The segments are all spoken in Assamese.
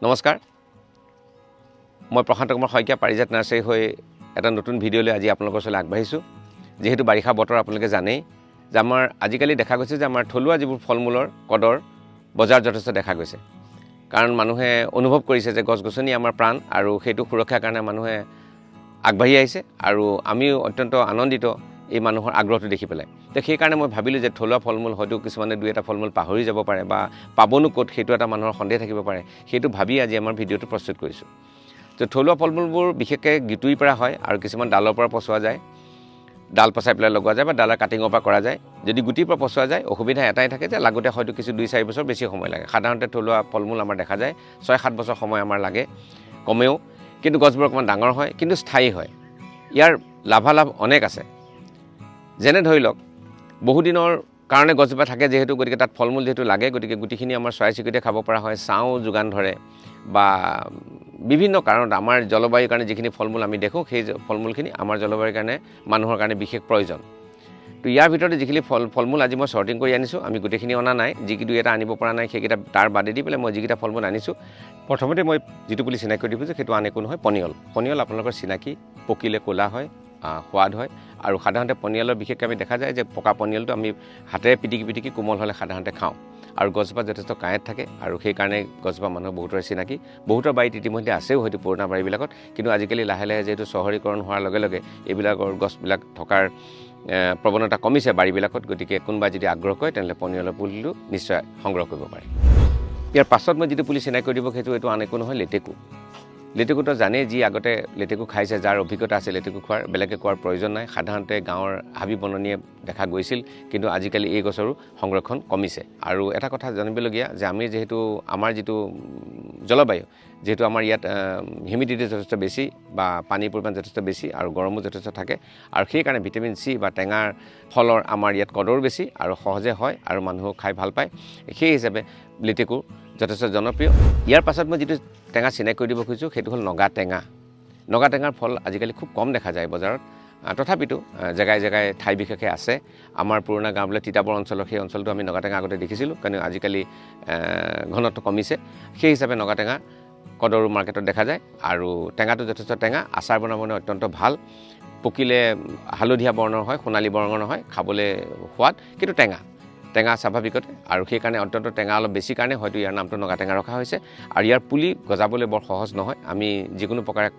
নমস্কাৰ মই প্ৰশান্ত কুমাৰ শইকীয়া পাৰিজাত নাৰ্চাৰী হৈ এটা নতুন ভিডিঅ'লৈ আজি আপোনালোকৰ ওচৰলৈ আগবাঢ়িছোঁ। যেহেতু বাৰিষা বতৰ আপোনালোকে জানেই যে আমাৰ আজিকালি দেখা গৈছে যে আমাৰ থলুৱা যিবোৰ ফল মূলৰ কদৰ বজাৰ যথেষ্ট দেখা গৈছে। কাৰণ মানুহে অনুভৱ কৰিছে যে গছ গছনি আমাৰ প্ৰাণ আৰু সেইটো সুৰক্ষাৰ কাৰণে মানুহে আগবাঢ়ি আহিছে আৰু আমিও অত্যন্ত আনন্দিত এই মানুহৰ আগ্ৰহটো দেখি পেলাই। তো সেইকাৰণে মই ভাবিলোঁ যে থলুৱা ফল মূল হয়তো কিছুমানে দুই এটা ফল মূল পাহৰি যাব পাৰে বা পাবনো ক'ত সেইটো এটা মানুহৰ সন্দেহ থাকিব পাৰে, সেইটো ভাবি আজি আমাৰ ভিডিঅ'টো প্ৰস্তুত কৰিছোঁ। তো থলুৱা ফল মূলবোৰ বিশেষকৈ গিটুৰিৰ পৰা হয় আৰু কিছুমান ডালৰ পৰা পচোৱা যায়, ডাল পচাই পেলাই লগোৱা যায় বা ডালৰ কাটিঙৰ পৰা কৰা যায়। যদি গুটিৰ পৰা পচোৱা যায় অসুবিধা এটাই থাকে যে লাগোতে হয়তো কিছু 2-4 বছৰ বেছি সময় লাগে। সাধাৰণতে থলুৱা ফল মূল আমাৰ দেখা যায় 6-7 বছৰ সময় আমাৰ লাগে কমেও, কিন্তু গছবোৰ অকণমান ডাঙৰ হয় কিন্তু স্থায়ী হয়। ইয়াৰ লাভালাভ অনেক আছে। যেনে ধৰি লওক বহুদিনৰ কাৰণে গছজোপা থাকে যিহেতু, গতিকে তাত ফল মূল যিহেতু লাগে, গতিকে গুটিখিনি আমাৰ চৰাই চিৰিকটিয়ে খাব পৰা হয়, ছাঁও যোগান ধৰে বা বিভিন্ন কাৰণত আমাৰ জলবায়ুৰ কাৰণে যিখিনি ফল মূল আমি দেখোঁ সেই ফল মূলখিনি আমাৰ জলবায়ুৰ কাৰণে মানুহৰ কাৰণে বিশেষ প্ৰয়োজন। তো ইয়াৰ ভিতৰতে যিখিনি ফল মূল আজি মই চৰ্টিং কৰি আনিছোঁ, আমি গোটেইখিনি অনা নাই, যিকেইটা এটা আনিব পৰা নাই সেইকেইটা তাৰ বাদে দি পেলাই মই যিকেইটা ফল মূল আনিছোঁ, প্ৰথমতে মই যিটো পুলি চিনাকি কৰি দিব যে সেইটো আন একো নহয়, পনিয়ল। পনিয়ল আপোনালোকৰ চিনাকি, পকিলে ক'লা হয়, সোৱাদ হয় আৰু সাধাৰণতে পনিয়লৰ বিশেষকৈ আমি দেখা যায় যে পকা পনিয়লটো আমি হাতেৰে পিটিকি কোমল হ'লে সাধাৰণতে খাওঁ আৰু গছজোপা যথেষ্ট কাঁইট থাকে আৰু সেইকাৰণে গছজোপা মানুহৰ বহুতৰে চিনাকি। বহুতৰ বাৰীত ইতিমধ্যে আছেও হয়তো পুৰণা বাৰীবিলাকত, কিন্তু আজিকালি লাহে লাহে যিহেতু চহৰীকৰণ হোৱাৰ লগে লগে এইবিলাকৰ গছবিলাক থকাৰ প্ৰৱণতা কমিছে বাৰীবিলাকত, গতিকে কোনোবাই যদি আগ্ৰহ কৰে তেনেহ'লে পনিয়লৰ পুলিটো নিশ্চয় সংগ্ৰহ কৰিব পাৰে। ইয়াৰ পাছত মই যিটো পুলি চিনাকি কৰি দিব সেইটো এইটো আন একো নহয়, লেটেকু। লেটেকুটো জানেই, যি আগতে লেটেকু খাইছে, যাৰ অভিজ্ঞতা আছে লেটেকু খোৱাৰ, বেলেগে কোৱাৰ প্ৰয়োজন নাই। সাধাৰণতে গাঁৱৰ হাবি বননিয়ে দেখা গৈছিল, কিন্তু আজিকালি এই গছৰো সংৰক্ষণ কমিছে। আৰু এটা কথা জানিবলগীয়া যে আমি যিহেতু আমাৰ যিটো জলবায়ু, যিহেতু আমাৰ ইয়াত হিউমিডিটি যথেষ্ট বেছি বা পানীৰ পৰিমাণ যথেষ্ট বেছি আৰু গৰমো যথেষ্ট থাকে, আৰু সেইকাৰণে ভিটামিন চি বা টেঙাৰ ফলৰ আমাৰ ইয়াত কদৰো বেছি আৰু সহজে হয় আৰু মানুহেও খাই ভাল পায়। সেই হিচাপে লেটেকু যথেষ্ট জনপ্ৰিয়। ইয়াৰ পাছত মই যিটো টেঙা চিনাকি কৰি দিব খুজিছোঁ সেইটো হ'ল নগা টেঙা। নগা টেঙাৰ ফল আজিকালি খুব কম দেখা যায় বজাৰত, তথাপিতো জেগাই জেগাই ঠাই বিশেষে আছে। আমাৰ পুৰণা গাঁও বোলে তিতাবৰ অঞ্চলৰ সেই অঞ্চলটো আমি নগা টেঙা আগতে দেখিছিলোঁ, কিন্তু আজিকালি ঘনত্ব কমিছে। সেই হিচাপে নগা টেঙা কদৰো মাৰ্কেটত দেখা যায় আৰু টেঙাটো যথেষ্ট টেঙা, আচাৰ বনাবলৈ অত্যন্ত ভাল। পকিলে হালধীয়া বৰ্ণৰ হয়, সোণালী বৰ্ণৰ হয়, খাবলৈ সোৱাদ, কিন্তু টেঙা স্বাভাৱিকতে, আৰু সেইকাৰণে অত্যন্ত টেঙা অলপ বেছি কাৰণে হয়তো ইয়াৰ নামটো নগা টেঙা ৰখা হৈছে। আৰু ইয়াৰ পুলি গজাবলৈ বৰ সহজ নহয়, আমি যিকোনো প্ৰকাৰে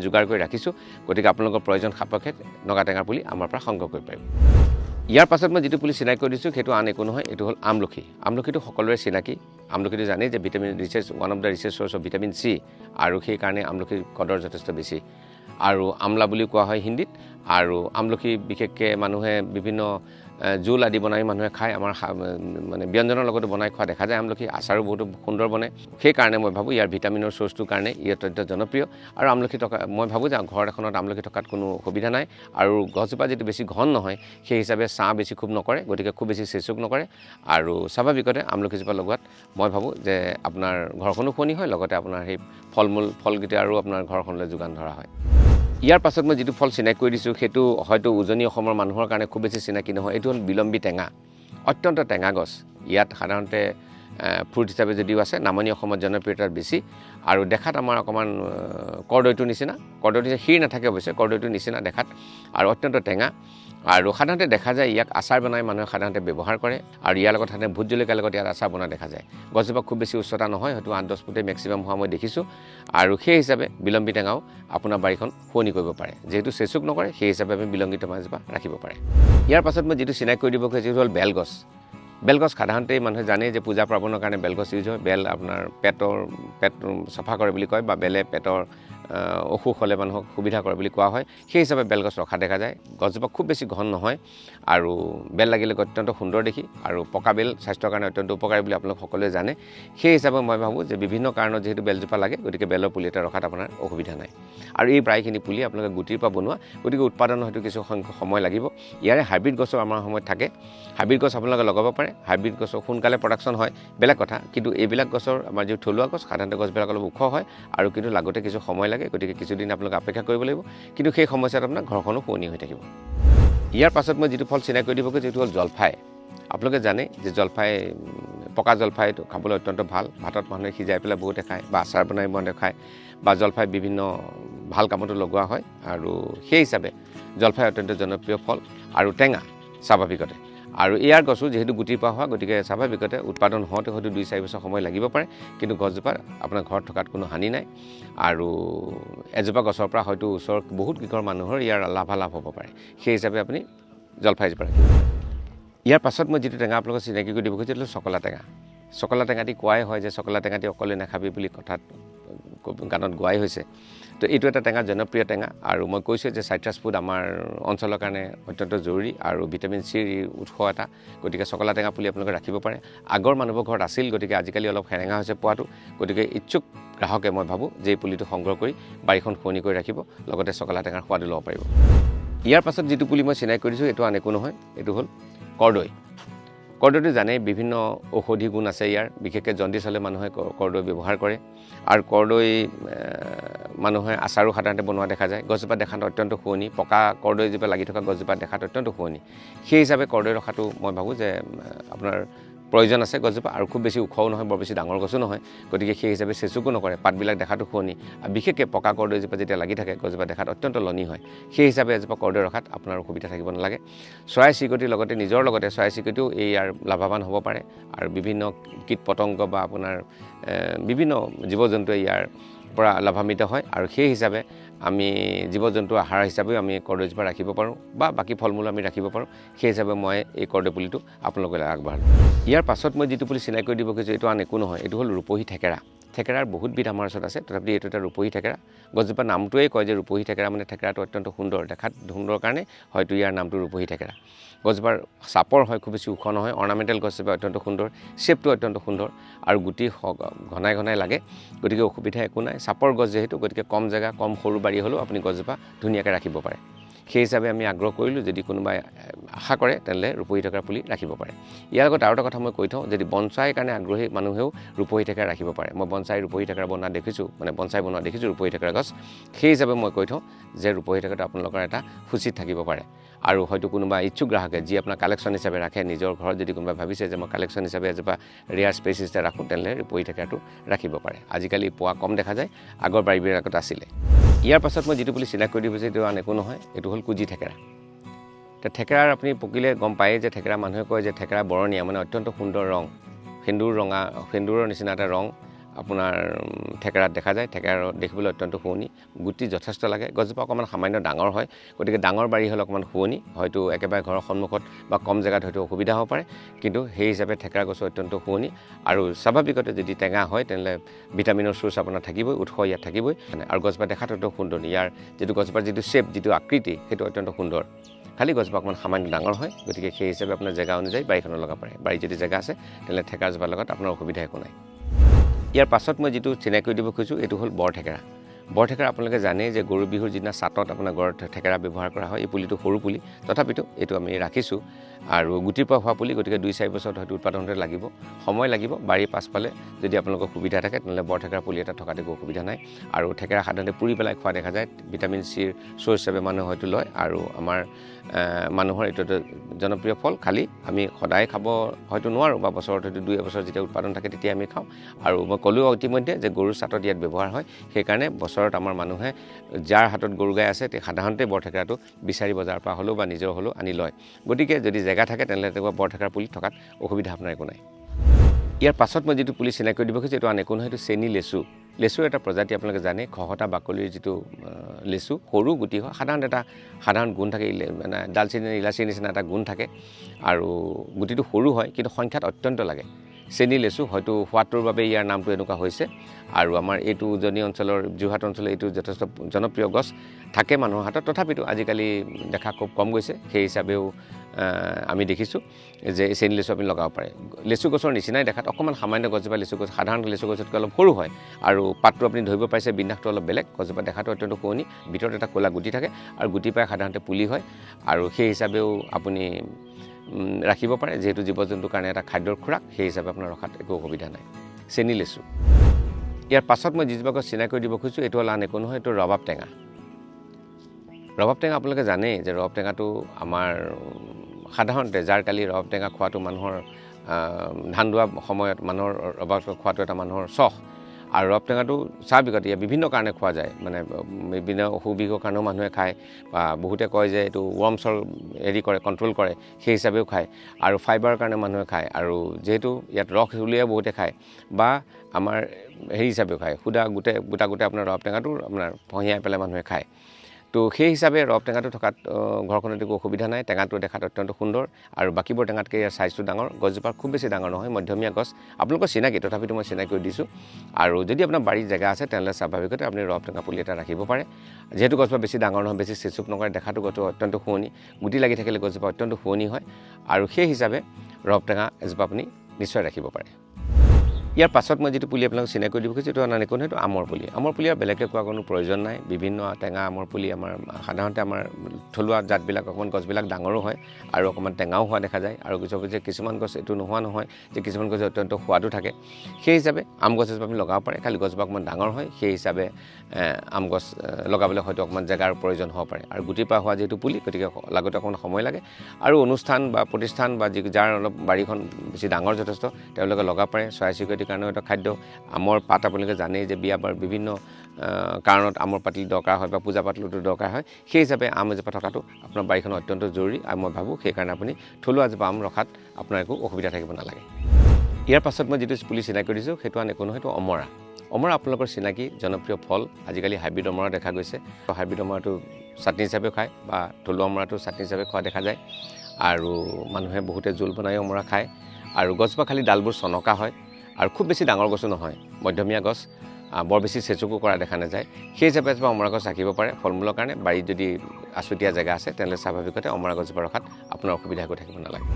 যোগাৰ কৰি ৰাখিছোঁ, গতিকে আপোনালোকৰ প্ৰয়োজন সাপেক্ষে নগা টেঙাৰ পুলি আমাৰ পৰা সংগ্ৰহ কৰিব পাৰিব। ইয়াৰ পাছত মই যিটো পুলি চিনাকি কৰি দিছোঁ সেইটো আন একো নহয়, এইটো হ'ল আমলখি। আমলখিটো সকলোৰে চিনাকি। আমলখিটো জানেই যে vitamin recharge, one of the recharge source of vitamin C, আৰু সেইকাৰণে আমলখিৰ কদৰ যথেষ্ট বেছি আৰু আমলা বুলি কোৱা হয় হিন্দীত। আৰু আমলখি বিশেষকৈ মানুহে বিভিন্ন জোল আদি বনাই মানুহে খায়, আমাৰ মানে ব্যঞ্জনৰ লগতো বনাই খোৱা দেখা যায়। আমলখি আচাৰো বহুতো সুন্দৰ বনে। সেইকাৰণে মই ভাবোঁ ইয়াৰ ভিটামিনৰ চ'ৰ্চটোৰ কাৰণে ই অত্যন্ত জনপ্ৰিয়। আৰু আমলখি থকা মই ভাবোঁ যে ঘৰ এখনত আমলখি থকাত কোনো সুবিধা নাই, আৰু গছজোপা যিটো বেছি ঘন নহয় সেই হিচাপে ছাঁ বেছি খুব নকৰে, গতিকে খুব বেছি চেচুক নকৰে, আৰু স্বাভাৱিকতে আমলখিজোপা লগোৱাত মই ভাবোঁ যে আপোনাৰ ঘৰখনো শুৱনি হয়, লগতে আপোনাৰ সেই ফলকেইটা আৰু আপোনাৰ ঘৰখনলৈ যোগান ধৰা হয়। ইয়াৰ পাছত মই যিটো ফল চিনাকি কৰি দিছোঁ সেইটো হয়তো উজনি অসমৰ মানুহৰ কাৰণে খুব বেছি চিনাকি নহয়, এইটো হ'ল বিলম্বী টেঙা। অত্যন্ত টেঙা গছ। ইয়াত সাধাৰণতে ফ্ৰুট হিচাপে যদিও আছে, নামনি অসমত জনপ্ৰিয়তা বেছি আৰু দেখাত আমাৰ অকণমান কৰ্দৈটোৰ নিচিনা, কৰ্দৈটো শিৰ নাথাকে অৱশ্যে, কৰ্দৈটোৰ নিচিনা দেখাত, আৰু অত্যন্ত টেঙা। আৰু সাধাৰণতে দেখা যায় ইয়াক আচাৰ বনাই মানুহে সাধাৰণতে ব্যৱহাৰ কৰে, আৰু ইয়াৰ লগত সাধাৰণতে ভোট জলকীয়াৰ লগত ইয়াত আচাৰ বনোৱা দেখা যায়। গছজোপা খুব বেছি উচ্চতা নহয়, হয়তো 8-10 ফুটে মেক্সিমাম হোৱা মই দেখিছোঁ, আৰু সেই হিচাপে বিলম্বী টেঙাও আপোনাৰ বাৰীখন শুৱনি কৰিব পাৰে। যিহেতু চেচুক নকৰে সেই হিচাপে আমি বিলম্বী টেঙাজোপা ৰাখিব পাৰে। ইয়াৰ পাছত মই যিটো চিনাকি কৰি দিব খুজিছোঁ হ'ল বেলগছ। বেলগছ সাধাৰণতে মানুহে জানেই যে পূজা পাৰ্বণৰ কাৰণে বেলগছ ইউজ হয়। বেল আপোনাৰ পেট চাফা কৰে বুলি কয়, বা বেলে পেটৰ অসুখ হ'লে মানুহক সুবিধা কৰে বুলি কোৱা হয়। সেই হিচাপে বেলগছ ৰখা দেখা যায়। গছজোপা খুব বেছি ঘন নহয় আৰু বেল লাগিলে অত্যন্ত সুন্দৰ দেখি, আৰু পকা বেল স্বাস্থ্যৰ কাৰণে অত্যন্ত উপকাৰী বুলি আপোনালোক সকলোৱে জানে। সেই হিচাপে মই ভাবোঁ যে বিভিন্ন কাৰণত যিহেতু বেলজোপা লাগে, গতিকে বেলৰ পুলি এটা ৰখাত আপোনাৰ অসুবিধা নাই। আৰু এই প্ৰায়খিনি পুলি আপোনালোকে গুটিৰ পৰা বনোৱা, গতিকে উৎপাদনৰ হয়তো কিছু সংখ্যক সময় লাগিব। ইয়াৰে হাইব্ৰিড গছো আমাৰ সময়ত থাকে। হাইব্ৰিড গছ আপোনালোকে লগাব পাৰে। হাইব্ৰিড গছৰ সোনকালে প্ৰডাকশ্যন হয় বেলেগ কথা, কিন্তু এইবিলাক গছৰ আমাৰ যি থলুৱা গছ সাধাৰণতে গছবিলাক অলপ ওখ হয় আৰু কিন্তু লাগতে কিছু সময় লাগে, গতিকে কিছুদিন আপোনালোকে অপেক্ষা কৰিব লাগিব, কিন্তু সেই সময়ছোৱাত আপোনাৰ ঘৰখনো শুৱনি হৈ থাকিব। ইয়াৰ পাছত মই যিটো ফল চিনাকি কৰি দিব খুজিছোঁ সেইটো হ'ল জলফাই। আপোনালোকে জানে যে জলফাই পকা জলফাইটো খাবলৈ অত্যন্ত ভাল ভাতত মানুহে সিজাই পেলাই বহুতে খায় বা আচাৰ বনাই মানুহে খায় বা জলফাই বিভিন্ন ভাল কামতো লগোৱা হয় আৰু সেই হিচাপে জলফাই অত্যন্ত জনপ্ৰিয় ফল আৰু টেঙা স্বাভাৱিকতে আৰু ইয়াৰ গছো যেহেতু গুটিৰ পৰা হোৱা গতিকে স্বাভাৱিকতে উৎপাদন হওঁতে হয়তো 2-4 বছৰ সময় লাগিব পাৰে কিন্তু গছজোপা আপোনাৰ ঘৰত থকাত কোনো হানি নাই আৰু এজোপা গছৰ পৰা হয়তো ওচৰৰ বহুত কিঘৰ মানুহৰ ইয়াৰ লাভালাভ হ'ব পাৰে সেই হিচাপে আপুনি জলফাইজোপা ৰাখিব পাৰে ইয়াৰ পাছত মই যিটো টেঙা আপোনালোকক চিনাকি কৰি দিব খুজিছিলোঁ চকলা টেঙা চকলা টেঙাটি কোৱাই হয় যে চকলা টেঙাটি অকলে নাখাবি বুলি কথাত গানত গোৱাই হৈছে তো এইটো এটা টেঙা জনপ্ৰিয় টেঙা আৰু মই কৈছোঁ যে চাইট্ৰাছ ফুড আমাৰ অঞ্চলৰ কাৰণে অত্যন্ত জৰুৰী আৰু ভিটামিন চিৰ উৎস এটা গতিকে চকলা টেঙা পুলি আপোনালোকে ৰাখিব পাৰে আগৰ মানুহৰ ঘৰত আছিল গতিকে আজিকালি অলপ সেৰেঙা হৈছে পোৱাটো গতিকে ইচ্ছুক গ্ৰাহকে মই ভাবোঁ যে এই পুলিটো সংগ্ৰহ কৰি বাৰীখন শুৱনি কৰি ৰাখিব লগতে চকলা টেঙাৰ সোৱাদো ল'ব পাৰিব ইয়াৰ পাছত যিটো পুলি মই চিনাকি কৰিছোঁ এইটো আন একো নহয় এইটো হ'ল কৰ্দৈ কৰ্দৈটো জানেই বিভিন্ন ঔষধি গুণ আছে ইয়াৰ বিশেষকৈ জণ্ডিছ হ'লে মানুহে কৰ্দৈ ব্যৱহাৰ কৰে আৰু কৰ্দৈ মানুহে আচাৰো সাধাৰণতে বনোৱা দেখা যায় গছজোপা দেখাত অত্যন্ত শুৱনি পকা কৰ্দৈজোপা লাগি থকা গছজোপা দেখাত অত্যন্ত শুৱনি সেই হিচাপে কৰ্দৈ ৰখাটো মই ভাবোঁ যে আপোনাৰ প্ৰয়োজন আছে গছজোপা আৰু খুব বেছি ওখও নহয় বৰ বেছি ডাঙৰ গছো নহয় গতিকে সেই হিচাপে চেচুকো নকৰে পাতবিলাক দেখাটো শুৱনি আৰু বিশেষকৈ পকা কৰ্দৈজোপা যেতিয়া লাগি থাকে গছজোপা দেখাত অত্যন্ত লনি হয় সেই হিচাপে এজোপা কৰ্দৈ ৰখাত আপোনাৰ অসুবিধা থাকিব নালাগে চৰাই চিৰিকটিৰ লগতে নিজৰ লগতে চৰাই চিৰিকটিও এই ইয়াৰ লাভৱান হ'ব পাৰে আৰু বিভিন্ন কীট পতংগ বা আপোনাৰ বিভিন্ন জীৱ জন্তুৱে ইয়াৰ পৰা লাভান্বিত হয় আৰু সেই হিচাপে আমি জীৱ জন্তু আহাৰ হিচাপেও আমি কৰ্দৈজোপা ৰাখিব পাৰোঁ বা বাকী ফল মূল আমি ৰাখিব পাৰোঁ সেই হিচাপে মই এই কৰ্দৈ পুলিটো আপোনালোকলৈ আগবঢ়ালোঁ ইয়াৰ পাছত মই যিটো পুলি চিনাকি কৰি দিব খুজিছোঁ এইটো আন একো নহয় এইটো হ'ল ৰূপহী থেকেৰা থেকেৰাৰ বহুত বিধ আমাৰ ওচৰত আছে তথাপি এইটো এটা ৰূপহী থেকেৰা গছজোপা নামটোৱেই কয় যে ৰূপহী থেকেৰা মানে থেকেৰাটো অত্যন্ত সুন্দৰ দেখাত সুন্দৰ কাৰণে হয়তো ইয়াৰ নামটো ৰূপহী থেকেৰা গছজোপাৰ চাপৰ হয় খুব বেছি ওখ নহয় অৰ্ণামেণ্টেল গছজোপা অত্যন্ত সুন্দৰ শ্বেপটো অত্যন্ত সুন্দৰ আৰু গুটি ঘনাই ঘনাই লাগে গতিকে অসুবিধা একো নাই চাপৰ গছ যিহেতু গতিকে কম জেগা কম সৰু বাৰী হ'লেও আপুনি গছজোপা ধুনীয়াকৈ ৰাখিব পাৰে সেই হিচাপে আমি আগ্ৰহ কৰিলোঁ যদি কোনোবাই আশা কৰে তেনেহ'লে ৰূপহী থেকেৰা পুলি ৰাখিব পাৰে ইয়াৰ লগত আৰু এটা কথা মই কৈ থওঁ যদি বনচাইৰ কাৰণে আগ্ৰহী মানুহেও ৰূপহী থেকেৰা ৰাখিব পাৰে মই বনচাই ৰূপহী থেকেৰা বনোৱা দেখিছোঁ মানে বনচাই বনোৱা দেখিছোঁ ৰূপহী থেকেৰা গছ সেই হিচাপে মই কৈ থওঁ যে ৰূপহী থেকেৰাটো আপোনালোকৰ এটা সূচীত থাকিব পাৰে আৰু হয়তো কোনোবা ইচ্ছুক গ্ৰাহকে যি আপোনাৰ কালেকশ্যন হিচাপে ৰাখে নিজৰ ঘৰত যদি কোনোবাই ভাবিছে যে মই কালেকশ্যন হিচাপে এজোপা ৰেয়াৰ স্পেচিছ ৰাখোঁ তেনেহ'লে ৰূপহী থেকেৰাটো ৰাখিব পাৰে আজিকালি পোৱা কম দেখা যায় আগৰ বাৰীবিলাকত আছিলে ইয়াৰ পাছত মই যিটো পুলি চিনাকি কৰি দিব এইটো আন একো নহয় এইটো হ'ল কুজি থেকেৰা থেকেৰাৰ আপুনি পকিলে গম পায়েই যে থেকেৰা মানুহে কয় যে থেকেৰা বৰণীয়া মানে অত্যন্ত সুন্দৰ ৰং সেন্দুৰৰ নিচিনা এটা ৰং আপোনাৰ থেকেৰাত দেখা যায় থেকেৰা দেখিবলৈ অত্যন্ত শুৱনি গুটি যথেষ্ট লাগে গছজোপা অকণমান সামান্য ডাঙৰ হয় গতিকে ডাঙৰ বাৰী হ'লে অকণমান শুৱনি হয়তো একেবাৰে ঘৰৰ সন্মুখত বা কম জেগাত হয়তো অসুবিধা হ'ব পাৰে কিন্তু সেই হিচাপে থেকেৰা গছো অত্যন্ত শুৱনি আৰু স্বাভাৱিকতে যদি টেঙা হয় তেনেহ'লে ভিটামিনৰ চ'ৰ্চ আপোনাৰ থাকিবই উৎস ইয়াত থাকিবই আৰু গছজোপা দেখাত অত্যন্ত সুন্দৰ ইয়াৰ যিটো গছজোপাৰ যিটো শ্বেপ যিটো আকৃতি সেইটো অত্যন্ত সুন্দৰ খালি গছজোপা অকণমান সামান্য ডাঙৰ হয় গতিকে সেই হিচাপে আপোনাৰ জেগা অনুযায়ী বাৰীখনত লগাব পাৰে বাৰীত যদি জেগা আছে তেনেহ'লে থেকেৰাজোপাৰ লগত আপোনাৰ অসুবিধা একো নাই ইয়াৰ পাছত মই যিটো চিনাকি কৰি দিব খুজিছোঁ এইটো হ'ল বৰ থেকেৰা আপোনালোকে জানেই যে গৰু বিহুৰ যিদিনা চাটত আপোনাৰ গড় থেকেৰা ব্যৱহাৰ কৰা হয় এই পুলিটো সৰু পুলি তথাপিতো এইটো আমি ৰাখিছোঁ আৰু গুটিৰ পৰা হোৱা পুলি গতিকে 2-4 বছৰত হয়তো উৎপাদন হওঁতে লাগিব সময় লাগিব বাৰীৰ পাছফালে যদি আপোনালোকৰ সুবিধা থাকে তেনেহ'লে বৰ থেকেৰা পুলি এটা থকাত একো অসুবিধা নাই আৰু থেকেৰা সাধাৰণতে পুৰি পেলাই খোৱা দেখা যায় ভিটামিন চিৰ চ'ৰ্চ হিচাপে মানুহে হয়তো লয় আৰু আমাৰ মানুহৰ এইটো এটা জনপ্ৰিয় ফল খালি আমি সদায় খাব হয়তো নোৱাৰোঁ বা বছৰত হয়তো 2 এবছৰ যেতিয়া উৎপাদন থাকে তেতিয়া আমি খাওঁ আৰু মই ক'লোঁ ইতিমধ্যে যে গৰুৰ চাটত ইয়াত ব্যৱহাৰ হয় সেইকাৰণে বছৰত আমাৰ মানুহে যাৰ হাতত গৰু গাই আছে সাধাৰণতে বৰ থেকেৰাটো বিচাৰি বজাৰৰ পৰা হ'লেও বা নিজৰ হ'লেও আনি লয় গতিকে যদি জেগা থাকে তেনেহ'লে তেনেকুৱা বৰ থেকেৰা পুলি থকাত অসুবিধা আপোনাৰ একো নাই ইয়াৰ পাছত মই যিটো পুলি চিনাকি কৰি দিব খুজিছোঁ এইটো আন একো নহয় এইটো চেনি লেচুৰ এটা প্ৰজাতি আপোনালোকে জানে খহটা বাকলিৰ যিটো লেচু সৰু গুটি হয় সাধাৰণ গুণ থাকে মানে ডালচেনি ইলাচিৰ নিচিনা এটা গুণ থাকে আৰু গুটিটো সৰু হয় কিন্তু সংখ্যাত অত্যন্ত লাগে চেনি লেচু হয়তো সোৱাদটোৰ বাবে ইয়াৰ নামটো এনেকুৱা হৈছে আৰু আমাৰ এইটো উজনি অঞ্চলৰ যোৰহাট অঞ্চলৰ এইটো যথেষ্ট জনপ্ৰিয় গছ থাকে মানুহৰ হাতত তথাপিতো আজিকালি দেখা খুব কম গৈছে সেই হিচাপেও আমি দেখিছোঁ যে চেনি লেচু আপুনি লগাব পাৰে লেচু গছৰ নিচিনাই দেখাত অকণমান সামান্য গছজোপা লেচু গছ সাধাৰণ লেচু গছতকৈ অলপ সৰু হয় আৰু পাতটো আপুনি ধৰিব পাৰিছে বিন্যাসটো অলপ বেলেগ গছজোপা দেখাটো অত্যন্ত শুৱনি ভিতৰত এটা ক'লা গুটি থাকে আৰু গুটি পাই সাধাৰণতে পুলি হয় আৰু সেই হিচাপেও আপুনি ৰাখিব পাৰে যিহেতু জীৱ জন্তুৰ কাৰণে এটা খাদ্যৰ খোৰাক সেই হিচাপে আপোনাৰ ৰখাত একো অসুবিধা নাই চেনি লেচু ইয়াৰ পাছত মই যিজোপা গছ চিনাকি কৰি দিব খুজিছোঁ এইটো হ'ল আন একো নহয় এইটো ৰবাব টেঙা আপোনালোকে জানেই যে ৰবাব টেঙাটো আমাৰ সাধাৰণতে যাৰ কালি ৰবাব টেঙা খোৱাটো মানুহৰ ধান দোৱা সময়ত মানুহৰ ৰবাব টেঙা খোৱাটো এটা মানুহৰ চখ আৰু ৰবাব টেঙাটো স্বাভাৱিকতে ইয়াত বিভিন্ন কাৰণে খোৱা যায় মানে বিভিন্ন অসুখ বিসুখৰ কাৰণেও মানুহে খায় বা বহুতে কয় যে এইটো ৱৰ্মছৰ কৰে কণ্ট্ৰল কৰে সেই হিচাপেও খায় আৰু ফাইবাৰৰ কাৰণে মানুহে খায় আৰু যিহেতু ইয়াত ৰস উলিয়াই বহুতে খায় বা আমাৰ হিচাপেও খায় গোটা আপোনাৰ ৰবাব টেঙাটো আপোনাৰ ফঁহিয়াই পেলাই মানুহে খায় তো সেই হিচাপে ৰবাব টেঙাটো থকাত ঘৰখনত একো অসুবিধা নাই টেঙাটো দেখাত অত্যন্ত সুন্দৰ আৰু বাকীবোৰ টেঙাতকৈ ইয়াৰ চাইজটো ডাঙৰ গছজোপা খুব বেছি ডাঙৰ নহয় মধ্যমীয়া গছ আপোনালোকৰ চিনাকি তথাপিতো মই চিনাকি কৰি দিছোঁ আৰু যদি আপোনাৰ বাৰীত জেগা আছে তেনেহ'লে স্বাভাৱিকতে আপুনি ৰবাব টেঙা পুলি এটা ৰাখিব পাৰে যিহেতু গছজোপা বেছি ডাঙৰ নহয় বেছি চেচুক নকৰে দেখাটো গছটো অত্যন্ত শুৱনি গুটি লাগি থাকিলে গছজোপা অত্যন্ত শুৱনি হয় আৰু সেই হিচাপে ৰবাব টেঙা এজোপা আপুনি নিশ্চয় ৰাখিব পাৰে ইয়াৰ পাছত মই যিটো পুলি আপোনালোক চিনাকি কৰি দিব খুজিছোঁ এইটো আন একো নহয় এইটো আমৰ পুলি আৰু বেলেগকৈ কোৱা কোনো প্ৰয়োজন নাই বিভিন্ন টেঙা আমৰ পুলি আমাৰ সাধাৰণতে আমাৰ থলুৱা জাতবিলাক অকণমান গছবিলাক ডাঙৰো হয় আৰু অকণমান টেঙাও হোৱা দেখা যায় আৰু কিছুমান গছ এইটো নোহোৱা নহয় যে কিছুমান গছ অত্যন্ত সোৱাদো থাকে সেই হিচাপে আম গছ এজোপা আপুনি লগাব পাৰে খালি গছজোপা অকণমান ডাঙৰ হয় সেই হিচাপে আম গছ লগাবলৈ হয়তো অকণমান জেগাৰ প্ৰয়োজন হ'ব পাৰে আৰু গুটিৰ পৰা হোৱা যিহেতু পুলি গতিকে লাগতে অকণমান সময় লাগে আৰু অনুষ্ঠান বা প্ৰতিষ্ঠান বা যাৰ অলপ বাৰীখন বেছি ডাঙৰ যথেষ্ট তেওঁলোকে লগাব পাৰে চৰাই চিৰিকটিৰ কাৰণে এটা খাদ্য আমৰ পাত আপোনালোকে জানেই যে বিয়া বাৰ বিভিন্ন কাৰণত আমৰ পাতলি দৰকাৰ হয় বা পূজা পাতলতো দৰকাৰ হয় সেই হিচাপে আম এজোপা থকাটো আপোনাৰ বাৰীখন অত্যন্ত জৰুৰী আৰু মই ভাবোঁ সেইকাৰণে আপুনি থলুৱা এজোপা আম ৰখাত আপোনাৰ একো অসুবিধা থাকিব নালাগে ইয়াৰ পাছত মই যিটো পুলি চিনাকি কৰি দিছোঁ সেইটো আন একো নহয় সেইটো অমৰা আপোনালোকৰ চিনাকি জনপ্ৰিয় ফল আজিকালি হাইব্ৰিড অমৰা দেখা গৈছে হাইব্ৰিড অমৰাটো চাটনি হিচাপেও খায় বা থলুৱা অমৰাটো চাটনি হিচাপে খোৱা দেখা যায় আৰু মানুহে বহুতে জোল বনাই অমৰা খায় আৰু গছজোপা খালি ডালবোৰ চনকা হয় আৰু খুব বেছি ডাঙৰ গছো নহয় মধ্যমীয়া গছ বৰ বেছি চেচুকো কৰা দেখা নাযায় সেই হিচাপে এজোপা অমৰা গছ ৰাখিব পাৰে ফল মূলৰ কাৰণে বাৰীত যদি আচুতীয়া জেগা আছে তেনেহ'লে স্বাভাৱিকতে অমৰা গছজোপা ৰখাত আপোনাৰ অসুবিধা একো থাকিব নালাগে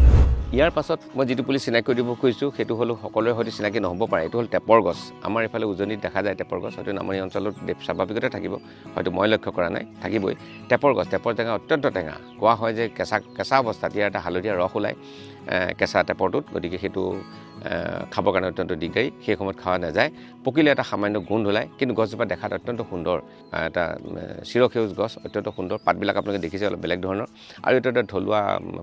ইয়াৰ পাছত মই যিটো পুলি চিনাকি কৰি দিব খুজিছোঁ সেইটো হ'ল সকলোৰে হয়তো চিনাকি নহ'ব পাৰে এইটো হ'ল টেপৰ গছ আমাৰ এইফালে উজনিত দেখা যায় টেপৰ গছ হয়তো নামনি অঞ্চলত স্বাভাৱিকতে থাকিব হয়তো মই লক্ষ্য কৰা নাই থাকিবই টেপৰ টেঙা অত্যন্ত টেঙা কোৱা হয় যে কেঁচা অৱস্থাত ইয়াৰ এটা হালধীয়া ৰস ওলায় কেঁচা টেপৰটোত গতিকে সেইটো খাবৰ কাৰণে অত্যন্ত দিগদাৰী সেই সময়ত খোৱা নাযায় পকিলে এটা সামান্য গোন্ধ ওলায় কিন্তু গছজোপা দেখাত অত্যন্ত সুন্দৰ এটা চিৰসেউজ গছ অত্যন্ত সুন্দৰ পাতবিলাক আপোনালোকে দেখিছে অলপ বেলেগ ধৰণৰ আৰু এইটো এটা থলুৱা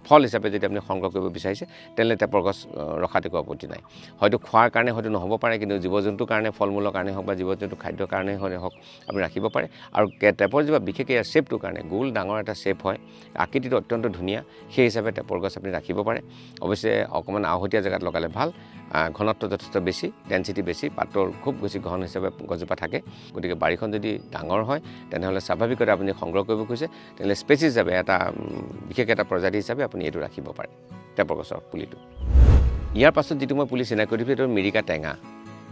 ফল হিচাপে যদি আপুনি সংগ্ৰহ কৰিব বিচাৰিছে তেনেহ'লে টেপৰ গছ ৰখাত একো আপত্তি নাই হয়তো খোৱাৰ কাৰণে হয়তো নহ'ব পাৰে কিন্তু জীৱ জন্তুৰ কাৰণে ফল মূলৰ কাৰণে হওক বা জীৱ জন্তুৰ খাদ্যৰ কাৰণে হওক আপুনি ৰাখিব পাৰে আৰু টেপৰ জোপা বিশেষকৈ ইয়াৰ শ্বেপটোৰ কাৰণে গোল ডাঙৰ এটা শ্বেপ হয় আকৃতিটো অত্যন্ত ধুনীয়া সেই হিচাপে টেপৰ গছ আপুনি ৰাখিব পাৰে অৱশ্যে অকণমান আহতীয়া জেগাত লগালে ভাল ঘনত্ব যথেষ্ট বেছি ডেঞ্চিটি বেছি পাতৰ খুব বেছি ঘন হিচাপে গছজোপা থাকে গতিকে বাৰীখন যদি ডাঙৰ হয় তেনেহ'লে স্বাভাৱিকতে আপুনি সংগ্ৰহ কৰিব খোজে তেনেহ'লে স্পেচিছ হিচাপে এটা বিশেষ এটা প্ৰজাতি হিচাপে আপুনি এইটো ৰাখিব পাৰে টেপৰ গছৰ পুলিটো ইয়াৰ পাছত যিটো মই পুলি চিনাকি কৰি দিছোঁ সেইটো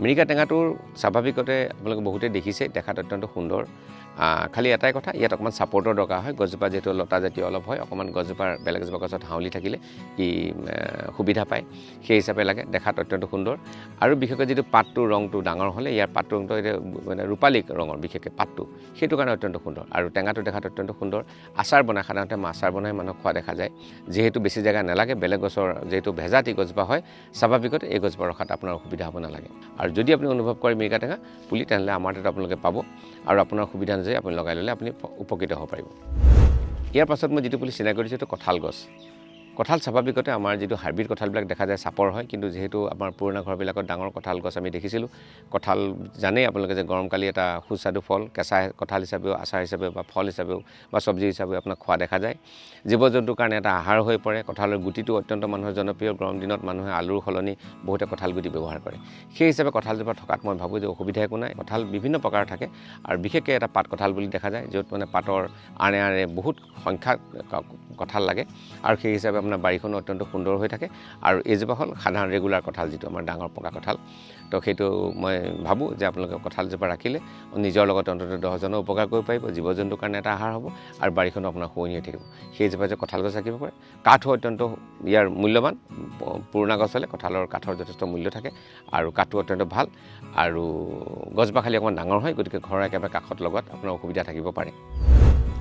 মিৰিকা টেঙাটোৰ স্বাভাৱিকতে আপোনালোকে বহুতে দেখিছে দেখাত অত্যন্ত সুন্দৰ খালি এটাই কথা ইয়াত অকণমান ছাপৰ্টৰ দৰকাৰ হয় গছজোপা যিহেতু লতাজাতীয় অলপ হয় অকণমান গছজোপাৰ বেলেগ এজোপা গছত হাউলি থাকিলে ই সুবিধা পায় সেই হিচাপে লাগে দেখাত অত্যন্ত সুন্দৰ আৰু বিশেষকৈ যিটো পাতটোৰ ৰংটো ডাঙৰ হ'লে ইয়াৰ পাতটোৰ ৰংটো মানে ৰূপালী ৰঙৰ বিশেষকৈ পাতটো সেইটো কাৰণে অত্যন্ত সুন্দৰ আৰু টেঙাটো দেখাত অত্যন্ত সুন্দৰ আচাৰ বনাই সাধাৰণতে আচাৰ বনাই মানুহক খোৱা দেখা যায় যিহেতু বেছি জেগা নালাগে বেলেগ গছৰ যিহেতু ভেজাতি গছজোপা হয় স্বাভাৱিকতে এই গছজোপা ৰখাত আপোনাৰ অসুবিধা হ'ব নালাগে আৰু যদি আপুনি অনুভৱ কৰে মিৰিকা টেঙা পুলি তেনেহ'লে আমাৰ তাত আপোনালোকে পাব আৰু আপোনাৰ সুবিধা অনুযায়ী আপুনি লগাই ল'লে আপুনি উপকৃত হ'ব পাৰিব ইয়াৰ পাছত মই যিটো পুলি চিনাকি কৰিছোঁ সেইটো কঁঠাল গছ কঁঠাল স্বাভাৱিকতে আমাৰ যিটো হাইব্ৰিড কঁঠালবিলাক দেখা যায় চাপৰ হয় কিন্তু যিহেতু আমাৰ পুৰণা ঘৰবিলাকত ডাঙৰ কঁঠাল গছ আমি দেখিছিলোঁ কঁঠাল জানেই আপোনালোকে যে গৰমকালি এটা সুস্বাদু ফল কেঁচা কঁঠাল হিচাপেও আচাৰ হিচাপেও বা ফল হিচাপেও বা চব্জি হিচাপেও আপোনাক খোৱা দেখা যায় জীৱ জন্তুৰ কাৰণে এটা আহাৰ হৈ পৰে কঁঠালৰ গুটিটো অত্যন্ত মানুহৰ জনপ্ৰিয় গৰম দিনত মানুহে আলুৰ সলনি বহুতে কঁঠাল গুটি ব্যৱহাৰ কৰে সেই হিচাপে কঁঠালজোপা থকাত মই ভাবোঁ যে অসুবিধা একো নাই কঁঠাল বিভিন্ন প্ৰকাৰৰ থাকে আৰু বিশেষকৈ এটা পাত কঁঠাল বুলি দেখা যায় য'ত মানে পাতৰ আঁৰে আঁৰে বহুত সংখ্যাত কঁঠাল লাগে আৰু সেই হিচাপে আপোনাৰ বাৰীখনো অত্যন্ত সুন্দৰ হৈ থাকে আৰু এইজোপা হ'ল সাধাৰণ ৰেগুলাৰ কঁঠাল যিটো আমাৰ ডাঙৰ পকা কঁঠাল তো সেইটো মই ভাবোঁ যে আপোনালোকে কঁঠালজোপা ৰাখিলে নিজৰ লগত অন্ততঃ 10জনৰ উপকাৰ কৰিব পাৰিব জীৱ জন্তুৰ কাৰণে এটা আহাৰ হ'ব আৰু বাৰীখনো আপোনাৰ শুৱনি হৈ থাকিব সেইজোপা যে কঁঠাল গছ ৰাখিব পাৰে কাঠো অত্যন্ত ইয়াৰ মূল্যৱান পুৰণা গছ হ'লে কঁঠালৰ কাঠৰ যথেষ্ট মূল্য থাকে আৰু কাঠটো অত্যন্ত ভাল আৰু গছজোপা খালি অকণমান ডাঙৰ হয় গতিকে ঘৰৰ একেবাৰে কাষত লগত আপোনাৰ অসুবিধা থাকিব পাৰে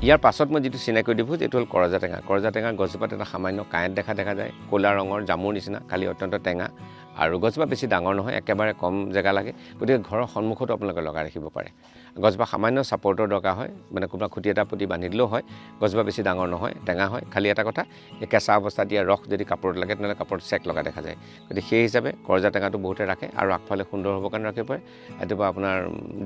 ইয়াৰ পাছত মই যিটো চিনাকি কৰি দিছোঁ এইটো হ'ল কৰজা টেঙা গছজোপাত এটা সামান্য কাঁইট দেখা যায় ক'লা ৰঙৰ জামুৰ নিচিনা খালি অত্যন্ত টেঙা আৰু গছজোপা বেছি ডাঙৰ নহয়, একেবাৰে কম জেগা লাগে, গতিকে ঘৰৰ সন্মুখতো আপোনালোকে লগাই ৰাখিব পাৰে। গছজোপা সামান্য ছাপৰ্টৰ দৰকাৰ হয়, মানে কোনোবা খুঁটি এটা পুতি বান্ধি দিলেও হয়। গছজোপা বেছি ডাঙৰ নহয়, টেঙা হয়। খালি এটা কথা, এই কেঁচা অৱস্থাত দিয়া ৰস যদি কাপোৰত লাগে তেনেহ'লে কাপোৰত চেক লগা দেখা যায়। গতিকে সেই হিচাপে কৰজা টেঙাটো বহুতে ৰাখে আৰু আগফালে সুন্দৰ হ'বৰ কাৰণে ৰাখিব পাৰে। এজোপা আপোনাৰ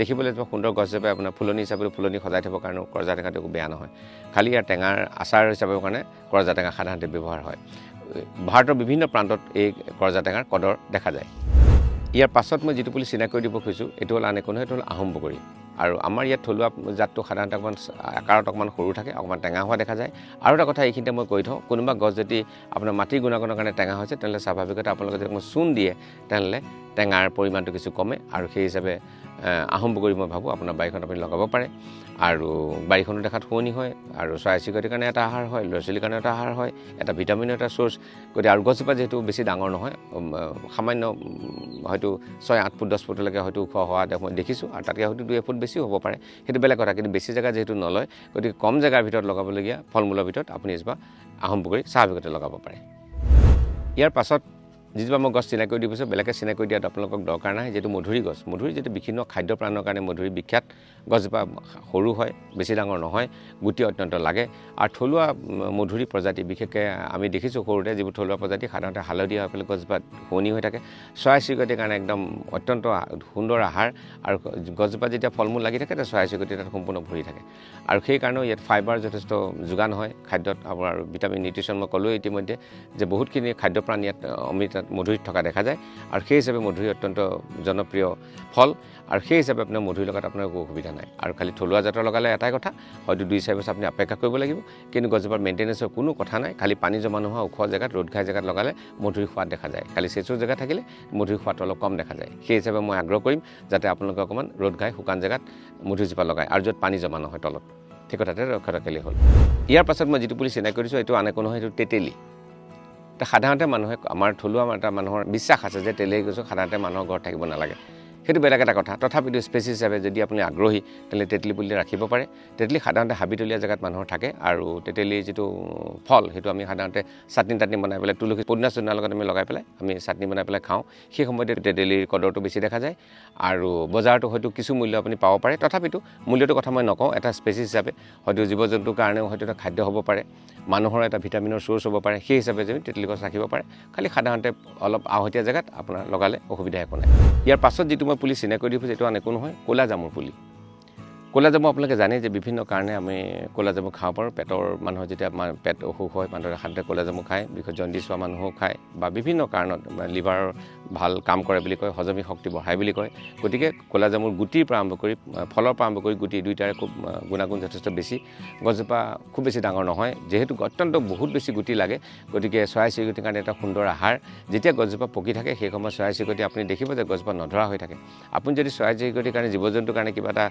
দেখিবলৈ এজোপা সুন্দৰ গছ হিচাপে আপোনাৰ ফুলনি হিচাপে ফুলনি সজাই থ'বৰ কাৰণেও কৰজা টেঙাটো একো বেয়া নহয়। খালি ইয়াৰ টেঙাৰ আচাৰ হিচাপৰ কাৰণে কৰজা টেঙা সাধাৰণতে ব্যৱহাৰ হয়। ভাৰতৰ বিভিন্ন প্ৰান্তত এই কৰজা টেঙাৰ কদৰ দেখা যায়। ইয়াৰ পাছত মই যিটো পুলি চিনাকি কৰি দিব খুজিছোঁ, এইটো হ'ল আন একো নহয়, এইটো হ'ল আহোম বগৰী। আৰু আমাৰ ইয়াত থলুৱা জাতটো সাধাৰণতে অকণমান আকাৰত অকণমান সৰু থাকে, অকণমান টেঙা হোৱা দেখা যায়। আৰু এটা কথা এইখিনিতে মই কৈ থওঁ, কোনোবা গছ যদি আপোনাৰ মাটিৰ গুণাগুণৰ কাৰণে টেঙা হৈছে, তেনেহ'লে স্বাভাৱিকতে আপোনালোকে যদি অকণমান চূণ দিয়ে, তেনেহ'লে টেঙাৰ পৰিমাণটো কিছু কমে। আৰু সেই হিচাপে আহোম বগৰী মই ভাবোঁ আপোনাৰ বাৰীখন আপুনি লগাব পাৰে। আৰু বাৰীখনো দেখাত শুৱনি হয়, আৰু চৰাই চিৰিকটিৰ কাৰণে এটা আহাৰ হয়, ল'ৰা ছোৱালীৰ কাৰণে এটা আহাৰ হয়, এটা ভিটামিনৰ এটা চ'ৰ্চ। গতিকে আৰু গছজোপা যিহেতু বেছি ডাঙৰ নহয়, সামান্য হয়তো 6-8 ফুট 10 ফুটলৈকে হয়তো ওখ হোৱা মই দেখিছোঁ, আৰু তাতকৈ হয়তো 2 ফুট বেছিও হ'ব পাৰে, সেইটো বেলেগ কথা। কিন্তু বেছি জেগা যিহেতু নলয়, গতিকে কম জেগাৰ ভিতৰত লগাবলগীয়া ফল মূলৰ ভিতৰত আপুনি এজোপা আহোম বগৰী স্বাভাৱিকতে লগাব পাৰে। ইয়াৰ পাছত যিজোপা মই গছ চিনাকি কৰি দি দিছোঁ, বেলেগে চিনাকি কৰি দিয়াত আপোনালোকক দৰকাৰ নাই। যিহেতু মধুৰি গছ, মধুৰি যিটো বিভিন্ন খাদ্য প্ৰাণৰ কাৰণে মধুৰি বিখ্যাত। গছজোপা সৰু হয়, বেছি ডাঙৰ নহয়, গুটি অত্যন্ত লাগে। আৰু থলুৱা মধুৰি প্ৰজাতি বিশেষকৈ আমি দেখিছোঁ সৰুতে যিবোৰ থলুৱা প্ৰজাতি সাধাৰণতে হালধীয়া হৈ পেলাই গছজোপাত শুৱনি হৈ থাকে, চৰাই চিৰিকটিৰ কাৰণে একদম অত্যন্ত সুন্দৰ আহাৰ। আৰু গছজোপা যেতিয়া ফল মূল লাগি থাকে, তেতিয়া চৰাই চিৰিকটি তাত সম্পূৰ্ণ ভৰি থাকে। আৰু সেইকাৰণেও ইয়াত ফাইবাৰ যথেষ্ট যোগান হয় খাদ্যত। আপোনাৰ ভিটামিন নিউট্ৰিশ্যন মই ক'লোৱে ইতিমধ্যে যে বহুতখিনি খাদ্য প্ৰাণ ইয়াত অমৃতত মধুৰিত থকা দেখা যায়। আৰু সেই হিচাপে মধুৰি অত্যন্ত জনপ্ৰিয় ফল। আৰু সেই হিচাপে আপোনাৰ মধুৰিৰ লগত আপোনাৰ একো অসুবিধা নাই। আৰু খালি থলুৱা জাতৰ লগালে এটাই কথা, হয়তো 2-4 বছৰ আপুনি অপেক্ষা কৰিব লাগিব, কিন্তু গছজোপাৰ মেইনটেনেঞ্চৰ কোনো কথা নাই। খালি পানী জমা নোহোৱা ওখ জেগাত, ৰ'দ ঘাই জেগাত লগালে মধুৰি সোৱাদ দেখা যায়। খালি চেঁচুৰ জেগা থাকিলে মধুৰি সোৱাদটো অলপ কম দেখা যায়। সেই হিচাপে মই আগ্ৰহ কৰিম যাতে আপোনালোকে অকণমান ৰ'দ ঘাই শুকান জেগাত মধুৰিজোপা লগায়, আৰু য'ত পানী জমা নহয় তলত, সেই কথাতে ৰক্ষা ৰাখিলেই হ'ল। ইয়াৰ পাছত মই যিটো পুলি চিনাকি কৰিছোঁ, এইটো আন একো নহয়, এইটো তেতেলী। সাধাৰণতে মানুহে, আমাৰ থলুৱা এটা মানুহৰ বিশ্বাস আছে যে তেতেলী গছ সাধাৰণতে মানুহৰ ঘৰত থাকিব নালাগে। সেইটো বেলেগ এটা কথা। তথাপিতো স্পেচিছ হিচাপে যদি আপুনি আগ্ৰহী, তেতিয়াহ'লে তেতেলী পুলি ৰাখিব পাৰে। তেতেলী সাধাৰণতে হাবিতলীয়া জেগাত মানুহৰ থাকে, আৰু তেতেলীৰ যিটো ফল সেইটো আমি সাধাৰণতে চাটনি তাটনি বনাই পেলাই, তুলসী পদিনা চদিনাৰ লগত আমি লগাই পেলাই আমি চাটনি বনাই পেলাই খাওঁ। সেই সময়তে তেতেলীৰ কদৰটো বেছি দেখা যায়। আৰু বজাৰতো হয়তো কিছু মূল্য আপুনি পাব পাৰে। তথাপিতো মূল্যটোৰ কথা মই নকওঁ, এটা স্পেচিছ হিচাপে হয়তো জীৱ জন্তুৰ কাৰণেও হয়তো এটা খাদ্য হ'ব পাৰে, মানুহৰ এটা ভিটামিনৰ চ'ৰ্চ হ'ব পাৰে। সেই হিচাপে যদি তেতেলী গছ ৰাখিব পাৰে, খালি সাধাৰণতে অলপ আহতীয়া জেগাত আপোনাৰ লগালে অসুবিধা একো নাই। ইয়াৰ পাছত যিটো মই পুলি চিনাকি কৰি দিছোঁ, এইটো আন একো নহয়, ক'লা জামুৰ পুলি। ক'লা জামু আপোনালোকে জানে যে বিভিন্ন কাৰণে আমি ক'লা জামু খাব পাৰোঁ। পেটৰ মানুহৰ যেতিয়া পেট অসুখ হয়, মানুহে সাধাৰণতে ক'লা জামু খায়। বিশেষকৈ জণ্ডিছ হোৱা মানুহো খায়, বা বিভিন্ন কাৰণত লিভাৰৰ ভাল কাম কৰে বুলি কয়, হজমি শক্তি বঢ়ায় বুলি কয়। গতিকে ক'লা জামুৰ গুটিৰ পৰা আৰম্ভ কৰি, ফলৰ পৰা আৰম্ভ কৰি গুটি, দুয়োটাৰে খুব গুণাগুণ যথেষ্ট বেছি। গছজোপা খুব বেছি ডাঙৰ নহয়, যিহেতু অত্যন্ত বহুত বেছি গুটি লাগে, গতিকে চৰাই চিৰিকটিৰ কাৰণে এটা সুন্দৰ আহাৰ। যেতিয়া গছজোপা পকি থাকে, সেই সময়ত চৰাই চিৰিকটি আপুনি দেখিব যে গছজোপা নধৰা হৈ থাকে। আপুনি যদি চৰাই চিৰিকটিৰ কাৰণে, জীৱ জন্তুৰ কাৰণে কিবা এটা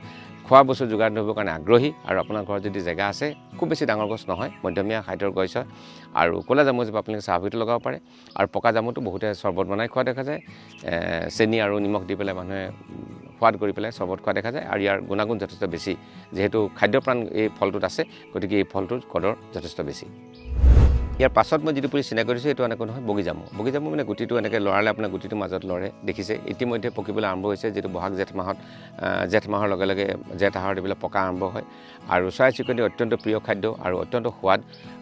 খোৱা বস্তু যোগান ধৰিবৰ কাৰণে আগ্ৰহী, আৰু আপোনাৰ ঘৰত যদি জেগা আছে, খুব বেছি ডাঙৰ গছ নহয়, মধ্যমীয়া হাইটৰ গছ হয়, আৰু ক'লা জামুজোপা আপুনি স্বাভাৱিকতে লগাব পাৰে। আৰু পকা জামুটো বহুতে চৰ্বত বনাই খোৱা দেখা যায়, চেনি আৰু নিমখ দি পেলাই মানুহে সোৱাদ কৰি পেলাই চৰ্বত খোৱা দেখা যায়। আৰু ইয়াৰ গুণাগুণ যথেষ্ট বেছি, যিহেতু খাদ্যপ্ৰাণ এই ফলটোত আছে, গতিকে এই ফলটোৰ কদৰ যথেষ্ট বেছি। ইয়াৰ পাছত মই যিটো পুলি চিনাকি কৰিছোঁ, এইটো এনেকৈ নহয়, বগীজামু। বগীজামু মানে গুটিটো এনেকৈ লৰালে আপোনাৰ গুটিটো মাজত লৰে, দেখিছে। ইতিমধ্যে পকিবলৈ আৰম্ভ হৈছে, যিটো বহাগ জেঠ মাহত, জেঠ মাহৰ লগে লগে জেঠ আহাৰত এইবিলাক পকা আৰম্ভ হয়। আৰু চৰাই চিৰিকটিৰ অত্যন্ত প্ৰিয় খাদ্য, আৰু অত্যন্ত সোৱাদ।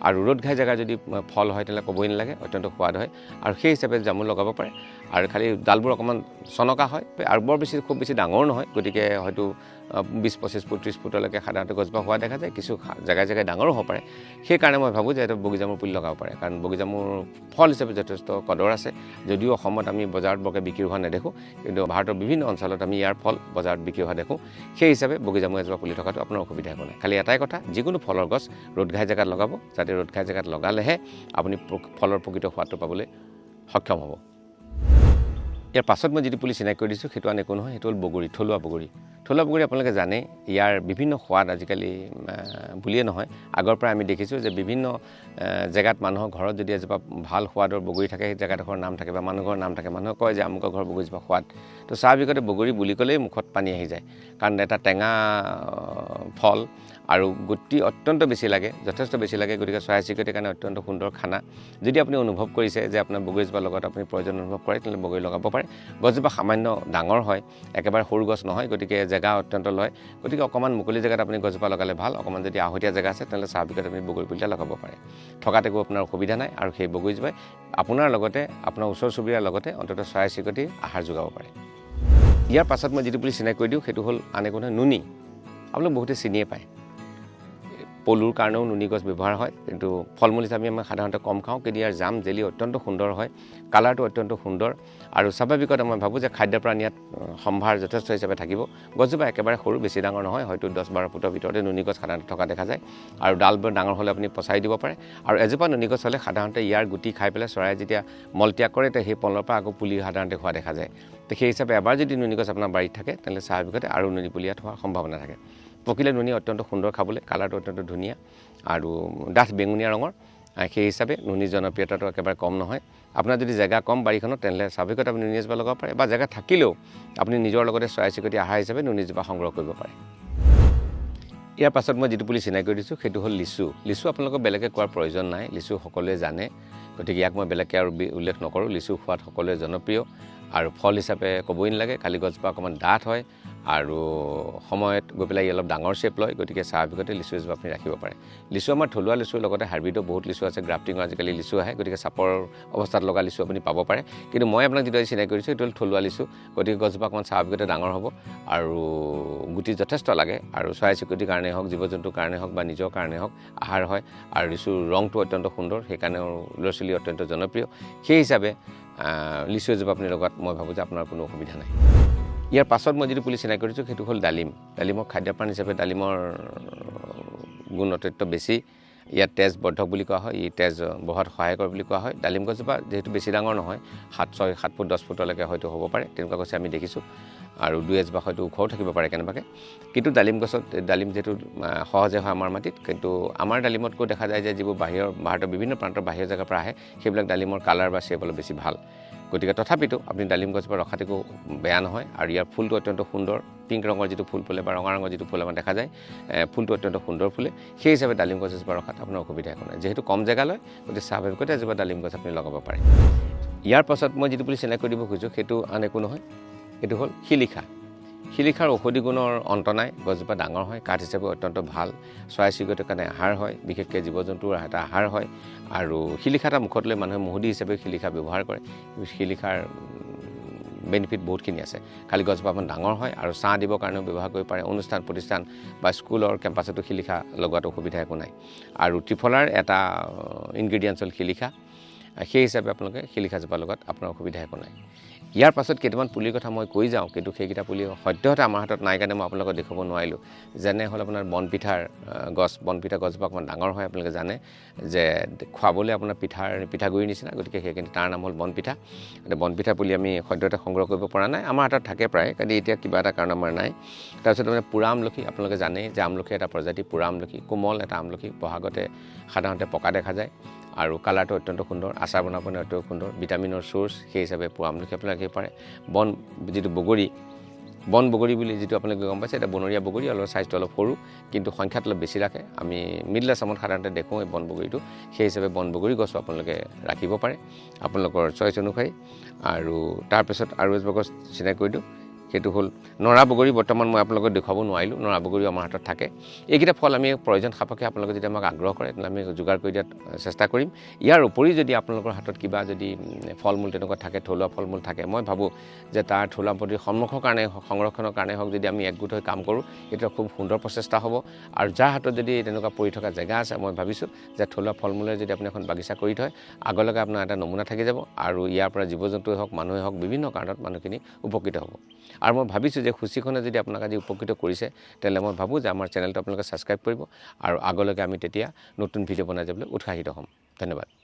আৰু ৰ'দ ঘাই জেগা যদি ফল হয়, তেনেহ'লে ক'বই নালাগে, অত্যন্ত সোৱাদ হয়। আৰু সেই হিচাপে জামু লগাব পাৰে। আৰু খালি ডালবোৰ অকণমান চনকা হয়, আৰু বৰ বেছি খুব বেছি ডাঙৰ নহয়, গতিকে হয়তো 20-25 ফুট 30 ফুটলৈকে সাধাৰণতে গছজোপা হোৱা দেখা যায়। কিছু জেগাই জেগাই ডাঙৰো হ'ব পাৰে। সেইকাৰণে মই ভাবোঁ যে এইটো বগীজামুৰ পুলি লগাব পাৰে, কাৰণ বগীজামুৰ ফল হিচাপে যথেষ্ট কদৰ আছে। যদিও অসমত আমি বজাৰত বৰকৈ বিক্ৰী হোৱা নেদেখোঁ, কিন্তু ভাৰতৰ বিভিন্ন অঞ্চলত আমি ইয়াৰ ফল বজাৰত বিক্ৰী হোৱা দেখোঁ। সেই হিচাপে বগীজামু এজোপা পুলি থকাটো আপোনাৰ অসুবিধা একো নাই। খালি এটাই কথা, যিকোনো ফলৰ গছ ৰ'দ ঘাই জেগাত লগাব, যাতে ৰ'দ ঘাই জেগাত লগালেহে আপুনি ফলৰ প্ৰকৃত সোৱাদটো পাবলৈ সক্ষম হ'ব। ইয়াৰ পাছত মই যিটো পুলি চিনাকি কৰি দিছোঁ, সেইটো আন একো নহয়, সেইটো হ'ল বগৰী, থলুৱা বগৰী। থলুৱা বগৰী আপোনালোকে জানে, ইয়াৰ বিভিন্ন সোৱাদ আজিকালি বুলিয়ে নহয়, আগৰ পৰাই আমি দেখিছোঁ যে বিভিন্ন জেগাত মানুহৰ ঘৰত যদি এজোপা ভাল সোৱাদৰ বগৰী থাকে, সেই জেগাডোখৰ নাম থাকে বা মানুহৰ নাম থাকে। মানুহে কয় যে আমুকৰ ঘৰৰ বগৰীজোপা সোৱাদ। তো স্বাভাৱিকতে বগৰী বুলি ক'লেই মুখত পানী আহি যায়, কাৰণ এটা টেঙা ফল, আৰু গতি অত্যন্ত বেছি লাগে, যথেষ্ট বেছি লাগে। গতিকে চৰাই চিৰিকটিৰ কাৰণে অত্যন্ত সুন্দৰ খানা। যদি আপুনি অনুভৱ কৰিছে যে আপোনাৰ বগৰীজোপাৰ লগত আপুনি প্ৰয়োজন অনুভৱ কৰে, তেন্তে বগৰী লগাব পাৰে। গছজোপা সামান্য ডাঙৰ হয়, একেবাৰে সৰু গছ নহয়, গতিকে জেগা অত্যন্ত লয়। গতিকে অকণমান মুকলি জেগাত আপুনি গছজোপা লগালে ভাল। অকণমান যদি আহতীয়া জেগা আছে, তেন্তে স্বাভাৱিকতে আপুনি বগৰী পুলি এটা লগাব পাৰে। থকাত একো আপোনাৰ অসুবিধা নাই, আৰু সেই বগৰীজোপাই আপোনাৰ লগতে আপোনাৰ ওচৰ চুবুৰীয়াৰ লগতে অন্ততঃ চৰাই চিৰিকটিৰ আহাৰ যোগাব পাৰে। ইয়াৰ পাছত মই যিটো পুলি চিনাকি কৰি দিওঁ, সেইটো হ'ল আন একো নহয়, নুনী। আপোনালোক বহুতে চিনিয়ে পায়। পলুৰ কাৰণেও নুনী গছ ব্যৱহাৰ হয়, কিন্তু ফল মূল হিচাপে আমি সাধাৰণতে কম খাওঁ। কিন্তু ইয়াৰ জাম জেলি অত্যন্ত সুন্দৰ হয়, কালাৰটো অত্যন্ত সুন্দৰ, আৰু স্বাভাৱিকতে মই ভাবোঁ যে খাদ্যৰ পৰা ইয়াত সম্ভাৰ যথেষ্ট হিচাপে থাকিব। গছজোপা একেবাৰে সৰু, বেছি ডাঙৰ নহয়, হয়তো 10-12 ফুটৰ ভিতৰতে নুনী গছ সাধাৰণতে থকা দেখা যায়। আৰু ডালবোৰ ডাঙৰ হ'লে আপুনি পচাই দিব পাৰে। আৰু এজোপা নুনী গছ হ'লে সাধাৰণতে ইয়াৰ গুটি খাই পেলাই চৰাই যেতিয়া মলত্যাগ কৰে, তেতিয়া সেই পলৰ পৰা আকৌ পুলি সাধাৰণতে হোৱা দেখা যায়। তো সেই হিচাপে এবাৰ যদি নুনী গছ আপোনাৰ বাৰীত থাকে, তেন্তে স্বাভাৱিকতে আৰু নুনী পুলি ইয়াত হোৱাৰ সম্ভাৱনা থাকে। পকিলে নুনী অত্যন্ত সুন্দৰ খাবলৈ, কালাৰটো অত্যন্ত ধুনীয়া আৰু ডাঠ বেঙুনীয়া ৰঙৰ। সেই হিচাপে নুনীৰ জনপ্ৰিয়তাটো একেবাৰে কম নহয়। আপোনাৰ যদি জেগা কম বাৰীখনত, তেনেহ'লে স্বাভাৱিকতে আপুনি নুনী এজোপা লগাব পাৰে, বা জেগা থাকিলেও আপুনি নিজৰ লগতে চৰাই চিৰিকটি আহাৰ হিচাপে নুনীজোপা সংগ্ৰহ কৰিব পাৰে। ইয়াৰ পাছত মই যিটো পুলি চিনাকি কৰি দিছোঁ, সেইটো হ'ল লিচু। লিচু আপোনালোকক বেলেগে কোৱাৰ প্ৰয়োজন নাই, লিচু সকলোৱে জানে, গতিকে ইয়াক মই বেলেগকৈ আৰু উল্লেখ নকৰোঁ। লিচু খোৱাত সকলোৱে জনপ্ৰিয়, আৰু ফল হিচাপে ক'বই নালাগে। খালি গছজোপা অকণমান ডাঠ হয়, আৰু সময়ত গৈ পেলাই অলপ ডাঙৰ শ্বেপ লয়, গতিকে স্বাভাৱিকতে লিচু এজোপা আপুনি ৰাখিব পাৰে। লিচু আমাৰ থলুৱা লিচুৰ লগতে হাইব্ৰিডো বহুত লিচু আছে, গ্ৰাফটিঙৰ আজিকালি লিচু আহে, গতিকে চাপৰ অৱস্থাত লগা লিচু আপুনি পাব পাৰে। কিন্তু মই আপোনাক যিটো চিনাকি কৰিছোঁ, সেইটো হ'ল থলুৱা লিচু, গতিকে গছজোপা অকণমান স্বাভাৱিকতে ডাঙৰ হ'ব, আৰু গুটি যথেষ্ট লাগে, আৰু চৰাই চিৰিকটিৰ কাৰণেই হওক, জীৱ জন্তুৰ কাৰণেই হওক, বা নিজৰ কাৰণেই হওক আহাৰ হয়। আৰু লিচুৰ ৰংটো অত্যন্ত সুন্দৰ, সেইকাৰণেও ল'ৰা ছোৱালী অত্যন্ত জনপ্ৰিয়। সেই হিচাপে লিচু এজোপা আপুনি লগত মই ভাবোঁ যে আপোনাৰ কোনো অসুবিধা নাই। ইয়াৰ পাছত মই যিটো পুলি চিনাকি কৰিছোঁ, সেইটো হ'ল ডালিম। ডালিমৰ খাদ্যপ্ৰাণ হিচাপে ডালিমৰ গুণ অত্যন্ত বেছি। ইয়াত তেজ বৰ্ধক বুলি কোৱা হয়, ই তেজ বঢ়োৱাত সহায় কৰে বুলি কোৱা হয়। ডালিম গছজোপা যিহেতু বেছি ডাঙৰ নহয়, 7 ফুট 10 ফুটলৈকে হয়তো হ'ব পাৰে, তেনেকুৱা গছে আমি দেখিছোঁ, আৰু 2 এজোপা হয়তো ওখও থাকিব পাৰে কেনেবাকৈ। কিন্তু ডালিম গছত ডালিম যিহেতু সহজে হয় আমাৰ মাটিত, কিন্তু আমাৰ ডালিমতকৈ দেখা যায় যে যিবোৰ ভাৰতৰ বিভিন্ন প্ৰান্তৰ বাহিৰৰ জেগাৰ পৰা আহে, সেইবিলাক ডালিমৰ কালাৰ বা শ্বেপ অলপ বেছি ভাল। গতিকে তথাপিতো আপুনি ডালিম গছজোপা ৰখাত একো বেয়া নহয়, আৰু ইয়াৰ ফুলটো অত্যন্ত সুন্দৰ। পিংক ৰঙৰ যিটো ফুল ফুলে বা ৰঙা ৰঙৰ যিটো ফুল আমাৰ দেখা যায়, ফুলটো অত্যন্ত সুন্দৰ ফুলে। সেই হিচাপে ডালিম গছ এজোপা ৰখাত আপোনাৰ অসুবিধা একো নাই, যিহেতু কম জেগা লয়, গতিকে স্বাভাৱিকতে এজোপা ডালিম গছ আপুনি লগাব পাৰে। ইয়াৰ পাছত মই যিটো পুলি চিনাকি কৰি দিব খোজোঁ, সেইটো আন একো নহয়, এইটো হ'ল শিলিখা। শিলিখাৰ ঔষধি গুণৰ অন্ত নাই, গছজোপা ডাঙৰ হয়, কাঠ হিচাপে অত্যন্ত ভাল, চৰাই চিৰিকটিৰ কাৰণে আহাৰ হয়, বিশেষকৈ জীৱ জন্তুৰ এটা আহাৰ হয়। আৰু শিলিখা এটা মুখত লৈ মানুহে মহুদি হিচাপে শিলিখা ব্যৱহাৰ কৰে। শিলিখাৰ বেনিফিট বহুতখিনি আছে। খালি গছজোপা অকণমান ডাঙৰ হয়, আৰু ছাঁ দিবৰ কাৰণেও ব্যৱহাৰ কৰিব পাৰে। অনুষ্ঠান প্ৰতিষ্ঠান বা স্কুলৰ কেম্পাছতো শিলিখা লগোৱাত অসুবিধা একো নাই। আৰু ত্ৰিফলাৰ এটা ইনগ্ৰিডিয়েণ্টছ হ'ল শিলিখা, সেই হিচাপে আপোনালোকে শিলিখাজোপাৰ লগত আপোনাৰ অসুবিধা একো নাই। ইয়াৰ পাছত কেইটামান পুলিৰ কথা মই কৈ যাওঁ, কিন্তু সেইকেইটা পুলি সদ্যহতে আমাৰ হাতত নাই কাৰণে মই আপোনালোকক দেখুৱাব নোৱাৰিলোঁ। যেনে হ'ল আপোনাৰ বনপিঠাৰ গছ। বনপিঠা গছজোপা অকণমান ডাঙৰ হয়, আপোনালোকে জানে যে খুৱাবলৈ আপোনাৰ পিঠাগুড়িৰ নিচিনা, গতিকে সেইখিনি তাৰ নাম হ'ল বনপিঠা। এতিয়া বনপিঠা পুলি আমি সদ্যহতে সংগ্ৰহ কৰিব পৰা নাই, আমাৰ হাতত থাকে প্ৰায়, কিন্তু এতিয়া কিবা এটা কাৰণ আমাৰ নাই। তাৰপিছত মানে পোৰা আমলখি, আপোনালোকে জানেই যে আমলখি এটা প্ৰজাতি, পোৰা আমলখি, কোমল এটা আমলখি, বহাগতে সাধাৰণতে পকা দেখা যায়, আৰু কালাৰটো অত্যন্ত সুন্দৰ, আচাৰ বনাবলৈ অত্যন্ত সুন্দৰ, ভিটামিনৰ চ'ৰ্চ, সেই হিচাপে পোৰা আমলখি আপোনালোকে ৰাখিব পাৰে। যিটো বগৰী, বন বগৰী বুলি যিটো আপোনালোকে গম পাইছে, এটা বনৰীয়া বগৰী, অলপ চাইজটো অলপ সৰু, কিন্তু সংখ্যাত অলপ বেছি ৰাখে। আমি মিডল আছামত সাধাৰণতে দেখোঁ এই বন বগৰীটো, সেই হিচাপে বন বগৰী গছো আপোনালোকে ৰাখিব পাৰে আপোনালোকৰ চইচ অনুসৰি। আৰু তাৰপিছত আৰু এজোপা গছ চিনাকি কৰি দিওঁ, সেইটো হ'ল নৰা বগৰী। বৰ্তমান মই আপোনালোকক দেখুৱাব নোৱাৰিলোঁ, নৰা বগৰীও আমাৰ হাতত থাকে। এইকেইটা ফল আমি প্ৰয়োজন সাপেক্ষে আপোনালোকে যদি আমাক আগ্ৰহ কৰে, তেন্তে আমি যোগাৰ কৰি দিয়াত চেষ্টা কৰিম। ইয়াৰ উপৰি যদি আপোনালোকৰ হাতত কিবা যদি ফল মূল তেনেকুৱা থাকে, থলুৱা ফল মূল থাকে, মই ভাবোঁ যে তাৰ থলুৱা পদ্ধতিৰ সন্মুখৰ কাৰণে সংৰক্ষণৰ কাৰণে হওক, যদি আমি একগোট হৈ কাম কৰোঁ, এইটো খুব সুন্দৰ প্ৰচেষ্টা হ'ব। আৰু যাৰ হাতত যদি তেনেকুৱা পৰি থকা জেগা আছে, মই ভাবিছোঁ যে থলুৱা ফল মূলেৰে যদি আপুনি এখন বাগিচা কৰি থয়, আগলৈকে আপোনাৰ এটা নমুনা থাকি যাব, আৰু ইয়াৰ পৰা জীৱ জন্তুৱে হওক, মানুহে হওক, বিভিন্ন কাৰণত মানুহখিনি উপকৃত হ'ব। আৰু মই ভাবিছোঁ যে সূচীখনে যদি আপোনাক আজি উপকৃত কৰিছে, তেনেহ'লে মই ভাবোঁ যে আমাৰ চেনেলটো আপোনালোকে ছাবস্ক্ৰাইব কৰিব, আৰু আগলৈকে আমি তেতিয়া নতুন ভিডিঅ' বনাই যাবলৈ উৎসাহিত হ'ম। ধন্যবাদ।